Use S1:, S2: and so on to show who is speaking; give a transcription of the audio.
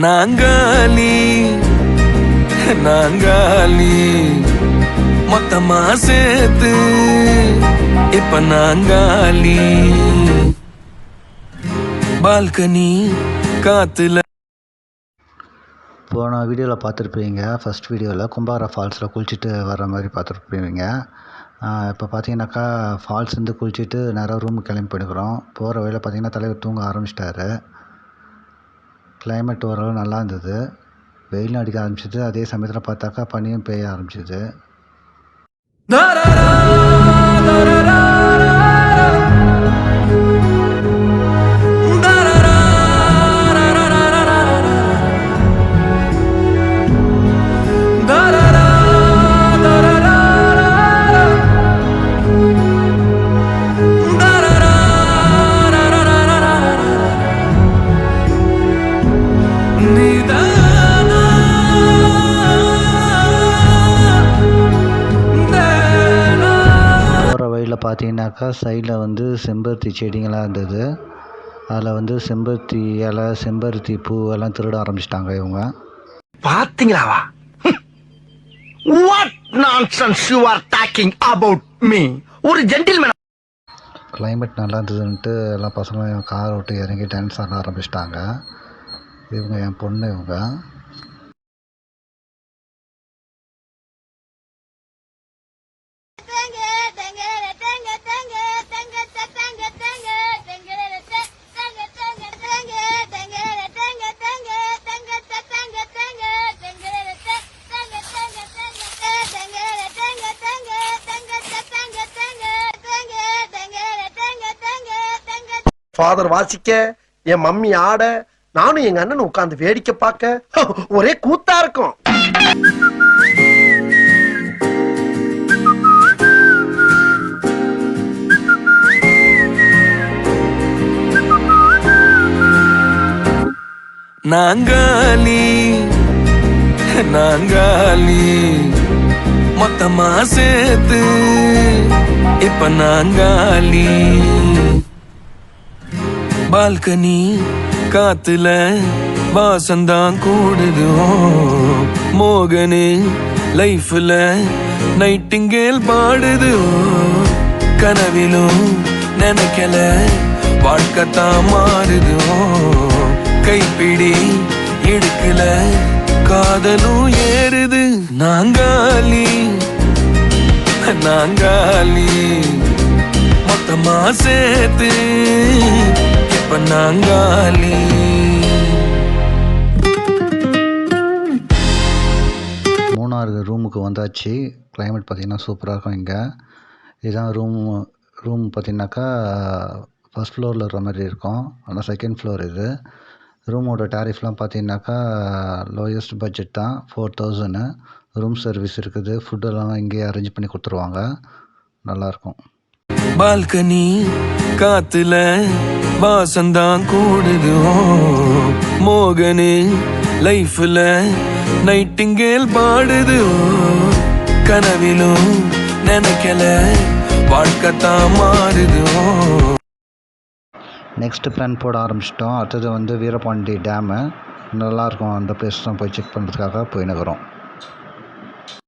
S1: நாங்காலி நாங்காலி மொத்தமா சேர்த்து இப்ப நாங்காலி பால்கனி காத்துல.
S2: போன வீடியோவில் பார்த்துருப்பீங்க, ஃபஸ்ட் வீடியோவில் கும்பார ஃபால்ஸில் குளிச்சுட்டு வர்ற மாதிரி பார்த்துருப்பீங்க. இப்போ பார்த்தீங்கன்னாக்கா ஃபால்ஸ்லேருந்து குளிச்சுட்டு நேராக ரூமுக்கு கிளம்பி போயிடுக்கிறோம். போகிற வழியில் பார்த்தீங்கன்னா தலைவர் தூங்க ஆரம்பிச்சிட்டாரு. கிளைமேட் ஓரளவு நல்லா இருந்தது. வெயிலும் அடிக்க ஆரம்பிச்சிது. அதே சமயத்தில் பார்த்தாக்கா பனியும் பெய்ய ஆரம்பிச்சிது. பார்த்தீங்கன்னாக்கா சைடில் செம்பருத்தி செடிங்கள்லாம் இருந்தது. அதில் செம்பருத்தி இலை, செம்பருத்தி பூ எல்லாம் திருட ஆரம்பிச்சிட்டாங்க இவங்க.
S3: பார்த்தீங்களாவா? What nonsense you are talking about me? ஒரு ஜென்டில்மேன்.
S2: கிளைமேட் நல்லா இருந்ததுன்ட்டு எல்லா பசங்களும் கார் விட்டு இறங்கி டான்ஸ் ஆட ஆரம்பிச்சிட்டாங்க. இவங்க என் பொண்ணு. இவங்க
S3: ஃபாதர் வாசிக்க, என் மம்மி ஆட, நானும் எங்க அண்ணன் உட்கார்ந்து வேடிக்கை பார்க்க ஒரே கூத்தா இருக்கும்.
S1: நாங்காலி நாங்காலி மொத்தமா சேர்த்து இப்ப நாங்காலி பால்கனி காத்துல வாசந்தான் கூடுது. மோகனு லைஃப்ல நைட்டிங்கேல் பாடுது. கனவிலும் நினைக்கல வாழ்க்கைத்தான் மாறுது. கைப்பிடி இடுக்கல காதலும் ஏறுது. நாங்காலி நாங்காலி மொத்தமா சேர்த்து இப்ப நாங்காலி.
S2: மூணாறு ரூமுக்கு வந்தாச்சு. கிளைமேட் பார்த்திங்கன்னா சூப்பராக இருக்கும். இங்கே இதுதான் ரூம் பார்த்திங்கனாக்கா ஃபஸ்ட் ஃப்ளோரில் இருக்கிற மாதிரி இருக்கும். ஆனால் செகண்ட் ஃப்ளோர் இது. ரூமோட டேரிஃப்லாம் பார்த்தீங்கன்னாக்கா லோயஸ்ட் பட்ஜெட் தான், 4000. ரூம் சர்வீஸ் இருக்குது. ஃபுட்டெல்லாம் இங்கேயே அரேஞ்ச் பண்ணி கொடுத்துருவாங்க. நல்லாயிருக்கும்.
S1: பால்கனி காத்துல வாசந்தான் கூடுது. மோகனு லைஃப்ல நைட்டிங்கேல் பாடுது. கனவிலும் நினைக்கல வாழ்க்கைத்தான் மாறுது.
S2: நெக்ஸ்ட் பிளான் போட ஆரம்பிச்சிட்டோம். அடுத்தது வீரபாண்டி டேமு. நல்லாயிருக்கும். அந்த பிளேஸ் தான் போய் செக் பண்ணுறதுக்காக போயின்னுக்கிறோம்.